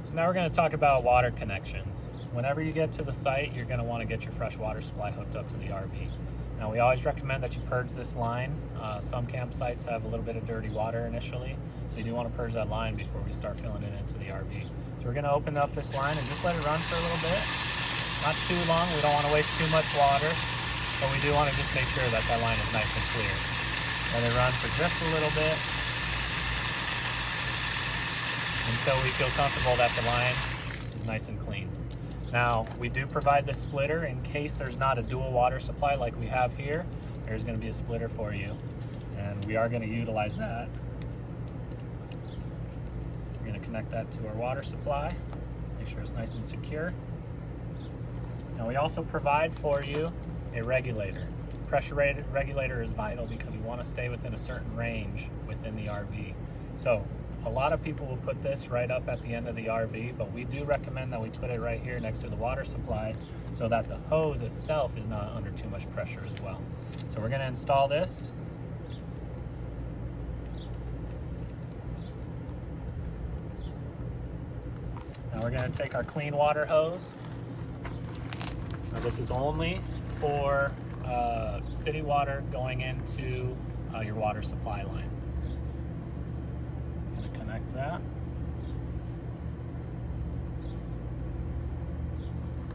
So now we're going to talk about water connections. Whenever you get to the site, you're going to want to get your fresh water supply hooked up to the RV. Now we always recommend that you purge this line. Some campsites have a little bit of dirty water initially, so you do want to purge that line before we start filling it into the RV. So we're going to open up this line and just let it run for a little bit. Not too long, we don't want to waste too much water, but we do want to just make sure that that line is nice and clear. Let it run for just a little bit until we feel comfortable that the line is nice and clean. Now, we do provide the splitter in case there's not a dual water supply like we have here. There's going to be a splitter for you, and we are going to utilize that. We're going to connect that to our water supply, make sure it's nice and secure. Now, we also provide for you a regulator. Pressure regulator is vital because we want to stay within a certain range within the RV. So, a lot of people will put this right up at the end of the RV, but we do recommend that we put it right here next to the water supply so that the hose itself is not under too much pressure as well. So we're going to install this. Now we're going to take our clean water hose. Now this is only for city water going into your water supply line. Connect that.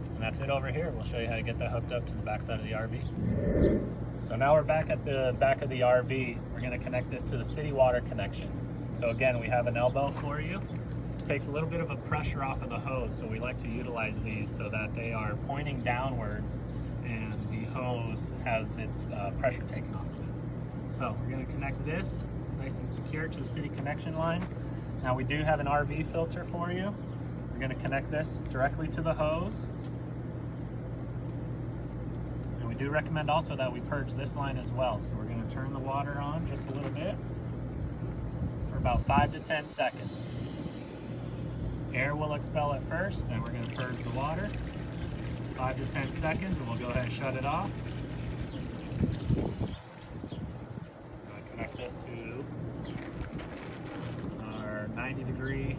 And that's it over here. We'll show you how to get that hooked up to the back side of the RV. So now we're back at the back of the RV. We're going to connect this to the city water connection. So again, we have an elbow for you. It takes a little bit of a pressure off of the hose, so we like to utilize these so that they are pointing downwards and the hose has its pressure taken off of it. So we're going to connect this nice and secure to the city connection line. Now we do have an RV filter for you. We're going to connect this directly to the hose. And we do recommend also that we purge this line as well. So we're going to turn the water on just a little bit for about 5 to 10 seconds. Air will expel it first, then we're going to purge the water. 5 to 10 seconds, and we'll go ahead and shut it off. I'm going to connect this to 90-degree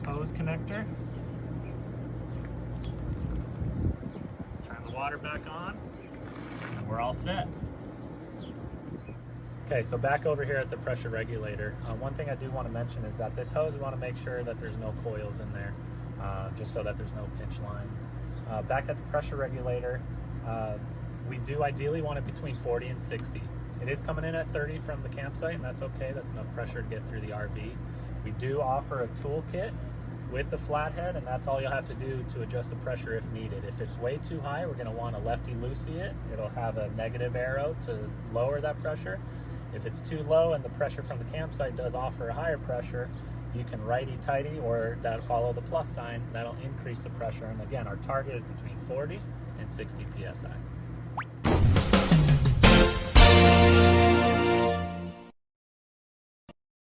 hose connector. Turn the water back on, and we're all set. Okay, so back over here at the pressure regulator, one thing I do want to mention is that this hose, we want to make sure that there's no coils in there, just so that there's no pinch lines. Back at the pressure regulator, we do ideally want it between 40 and 60. It is coming in at 30 from the campsite, and that's okay. That's enough pressure to get through the RV. We do offer a toolkit with the flathead, and that's all you'll have to do to adjust the pressure if needed. If it's way too high, we're going to want to lefty-loosey it. It'll have a negative arrow to lower that pressure. If it's too low and the pressure from the campsite does offer a higher pressure, you can righty-tighty or follow the plus sign. That'll increase the pressure. And again, our target is between 40 and 60 psi.